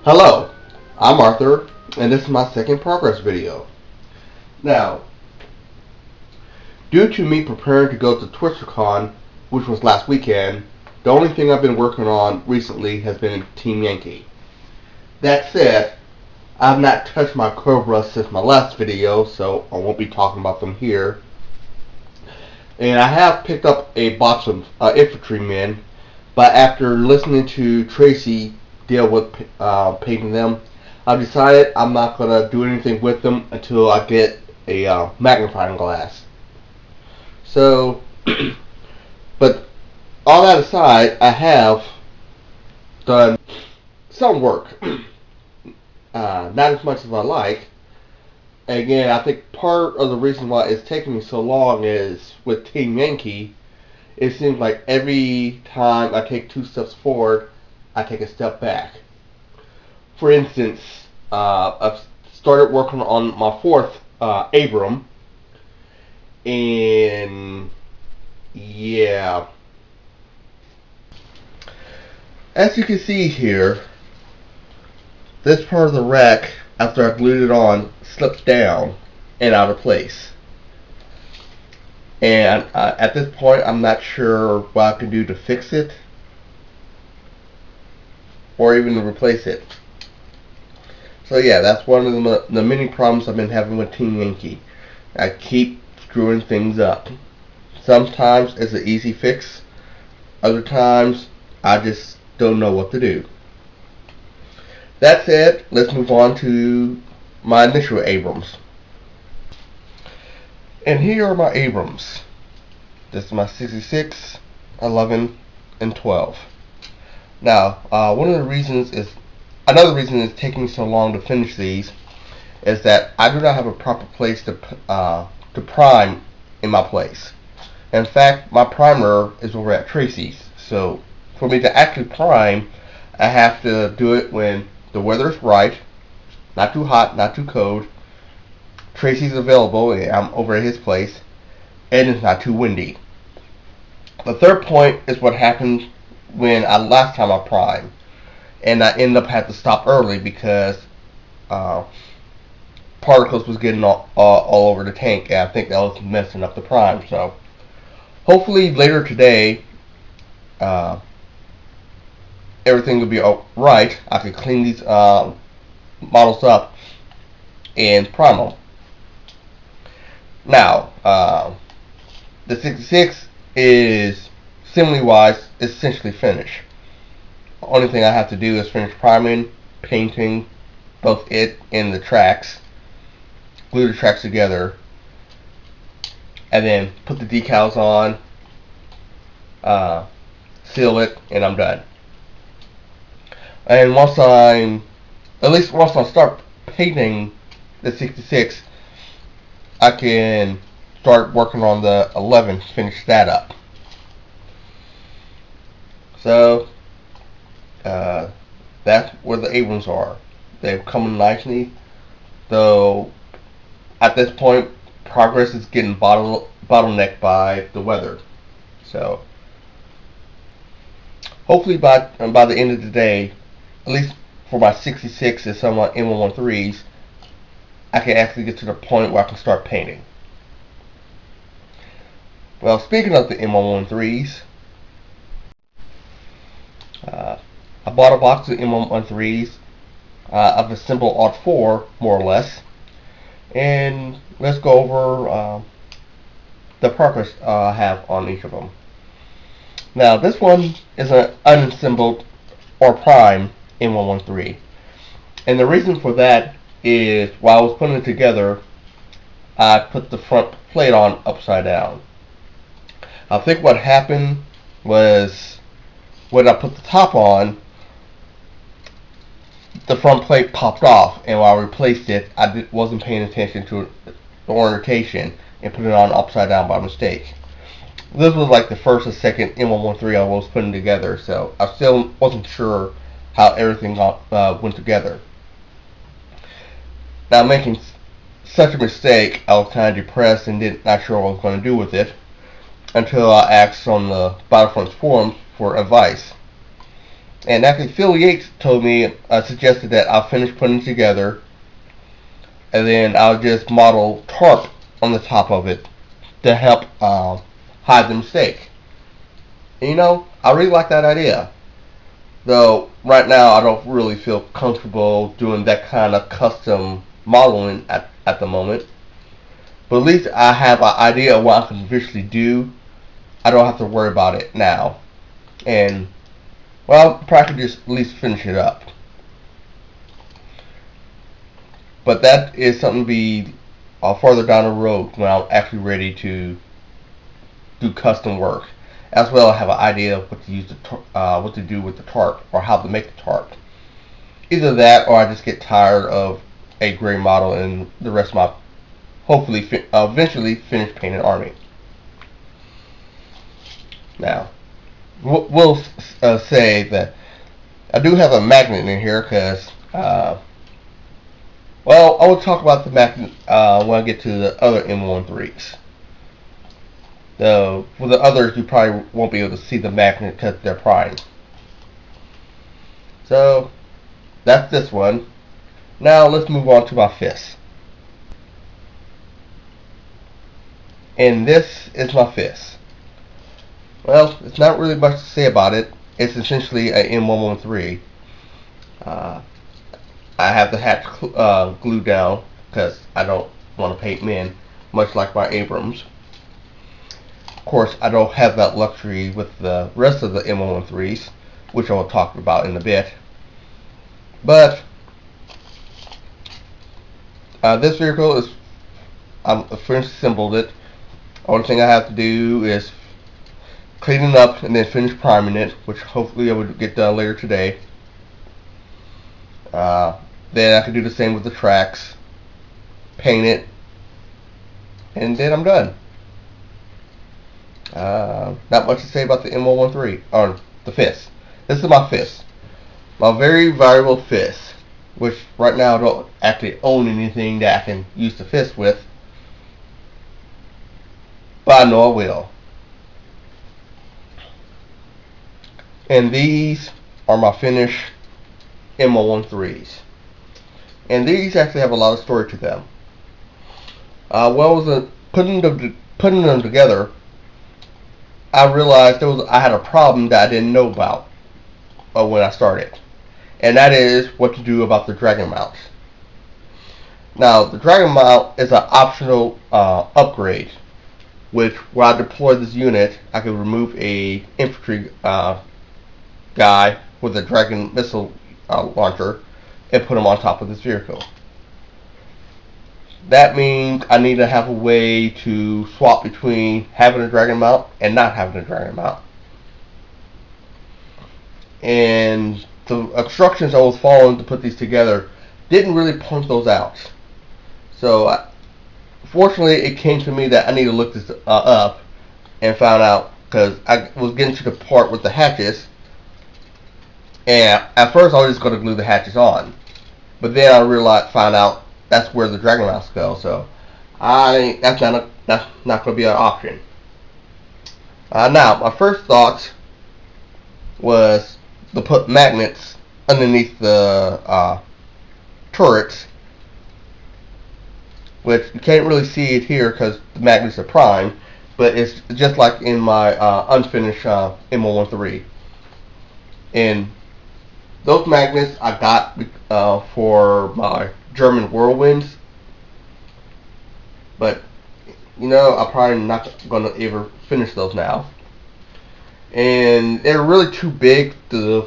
Hello, I'm Arthur, and this is my second progress video. Now, due to me preparing to go to TwitcherCon, which was last weekend, the only thing I've been working on recently has been Team Yankee. That said, I've not touched my Cobras since my last video, so I won't be talking about them here. And I have picked up a box of infantrymen, but after listening to Tracy deal with painting them, I've decided I'm not going to do anything with them until I get a magnifying glass. So, but all that aside, I have done some work. Not as much as I like. Again, I think part of the reason why it's taking me so long is with Team Yankee, it seems like every time I take two steps forward, I take a step back. For instance, I've started working on my fourth Abram, and yeah, as you can see here, this part of the rack, after I glued it on, slips down and out of place. And at this point, I'm not sure what I can do to fix it or even to replace it. So yeah, that's one of the many problems I've been having with Team Yankee. I keep screwing things up. Sometimes it's an easy fix. Other times, I just don't know what to do. That said, let's move on to my initial Abrams. And here are my Abrams. This is my 66, 11, and 12. Now, another reason it's taking so long to finish these is that I do not have a proper place to prime in my place. In fact, my primer is over at Tracy's. So for me to actually prime, I have to do it when the weather is right, not too hot, not too cold. Tracy's available, and I'm over at his place, and it's not too windy. The third point is what happened when last time I primed, and I ended up having to stop early because uh, particles was getting all over the tank, and I think that was messing up the prime. So hopefully later today, uh, everything will be alright. I can clean these models up and prime them. Now, the 66 is assembly wise essentially finished. The only thing I have to do is finish priming, painting both it and the tracks, glue the tracks together, and then put the decals on, seal it, and I'm done. And once I start painting the 66, I can start working on the 11, finish that up. So, that's where the Abrams are. They've come nicely, though at this point, progress is getting bottlenecked by the weather. So, hopefully by the end of the day, at least for my 66 and some of my M113s, I can actually get to the point where I can start painting. Well, speaking of the M113s, uh, I bought a box of M113s. I've assembled all four, more or less. And let's go over the progress I have on each of them. Now, this one is an unassembled or prime M113. And the reason for that is while I was putting it together, I put the front plate on upside down. I think what happened was when I put the top on, the front plate popped off, and while I replaced it, I wasn't paying attention to the orientation and put it on upside down by mistake. This was like the first or second M113 I was putting together, so I still wasn't sure how everything went together. Now, making such a mistake, I was kind of depressed and not sure what I was going to do with it until I asked on the Battlefront forums for advice. And actually, Phil Yates told me, suggested that I'll finish putting it together, and then I'll just model tarp on the top of it to help hide the mistake. And, I really like that idea. Though right now I don't really feel comfortable doing that kind of custom modeling at the moment. But at least I have an idea of what I can visually do. I don't have to worry about it now. And, well, probably could just at least finish it up. But that is something to be farther down the road when I'm actually ready to do custom work. As well, I have an idea of what to do with the tarp or how to make the tarp. Either that, or I just get tired of a gray model and the rest of my hopefully eventually finished painted army. Now, we'll say that I do have a magnet in here because, well, I will talk about the magnet when I get to the other M13s. Though, for the others, you probably won't be able to see the magnet because they're primed. So, that's this one. Now, let's move on to my fist. And this is my fist. Well, it's not really much to say about it. It's essentially a M113. I have the hatch glued down because I don't want to paint men, much like my Abrams. Of course, I don't have that luxury with the rest of the M113s, which I will talk about in a bit. But this vehicle is, I'm finished assembled it. Only thing I have to do is clean it up and then finish priming it, which hopefully I will get done later today. Then I can do the same with the tracks, paint it, and then I'm done. Not much to say about the M113, or the fist. This is my fist. My very valuable fist, which right now I don't actually own anything that I can use the fist with, but I know I will. And these are my finished M113s. And these actually have a lot of story to them. Putting them together, I realized I had a problem that I didn't know about when I started. And that is what to do about the dragon mounts. Now, the dragon mount is an optional upgrade, which when I deploy this unit, I can remove a infantry guy with a dragon missile launcher and put him on top of this vehicle. That means I need to have a way to swap between having a dragon mount and not having a dragon mount. And the instructions I was following to put these together didn't really point those out. So, fortunately, it came to me that I need to look this up and found out, because I was getting to the part with the hatches, and at first I was just going to glue the hatches on. But then I found out that's where the dragon mounts go, so that's not going to be an option. Now, my first thought was to put magnets underneath the turrets, which you can't really see it here because the magnets are primed, but it's just like in my unfinished M113. And those magnets I got for my German whirlwinds, but I'm probably not going to ever finish those now. And they're really too big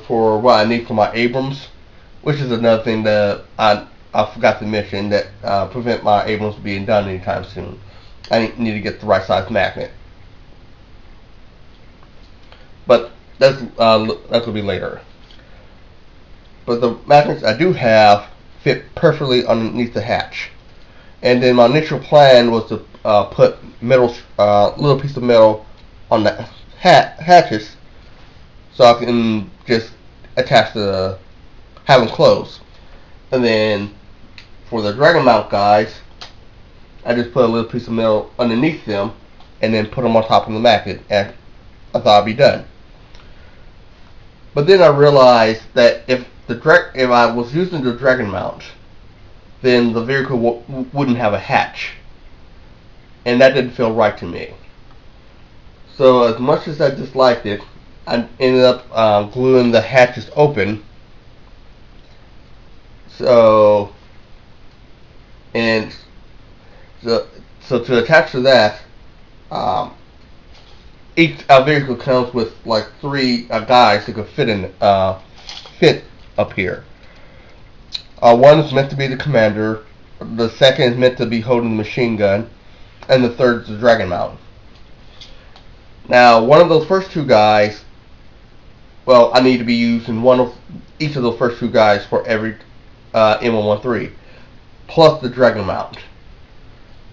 for what I need for my Abrams, which is another thing that I forgot to mention that prevent my Abrams being done anytime soon. I need to get the right size magnet, but that's will be later. But the magnets I do have fit perfectly underneath the hatch. And then my initial plan was to put little piece of metal on the hatches, so I can just have them closed. And then for the dragon mount guys, I just put a little piece of metal underneath them, and then put them on top of the magnet, and I thought I'd be done. But then I realized that if I was using the dragon mount, then the vehicle wouldn't have a hatch, and that didn't feel right to me. So as much as I disliked it, I ended up gluing the hatches open. So and so, to attach to that, um, each vehicle comes with like three guys that could fit up here. One is meant to be the commander, the second is meant to be holding the machine gun, and the third is the dragon mount. Now, one of those first two guys, well, I need to be using each of those first two guys for every M113, plus the dragon mount.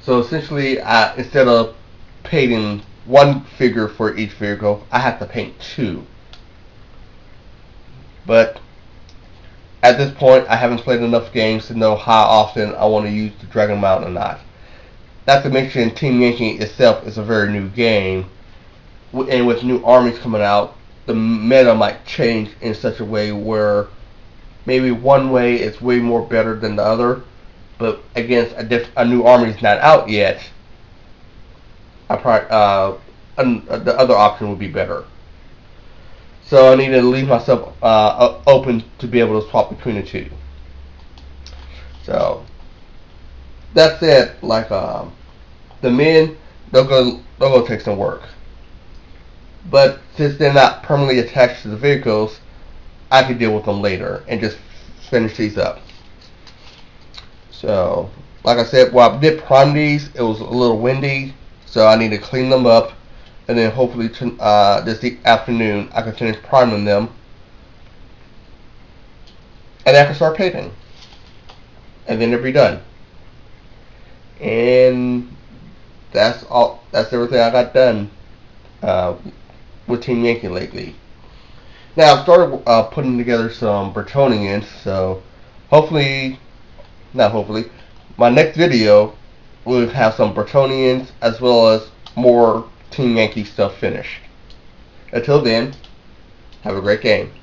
So essentially, instead of painting one figure for each vehicle, I have to paint two. But at this point, I haven't played enough games to know how often I want to use the dragon mount or not. Not to mention, Team Yankee itself is a very new game, and with new armies coming out, the meta might change in such a way where maybe one way is way more better than the other, but against a new army is not out yet, the other option would be better. So I need to leave myself open to be able to swap between the two. So that's it. Like the men, they'll go take some work. But since they're not permanently attached to the vehicles, I can deal with them later and just finish these up. So, like I said, while I did prime these, it was a little windy, so I need to clean them up, and then hopefully this afternoon I can finish priming them, and I can start painting, and then it'll be done. And that's all. That's everything I got done with Team Yankee lately. Now I've started putting together some Bretonians, so hopefully, not hopefully, my next video will have some Bretonians as well as more Team Yankee stuff finished. Until then, have a great game.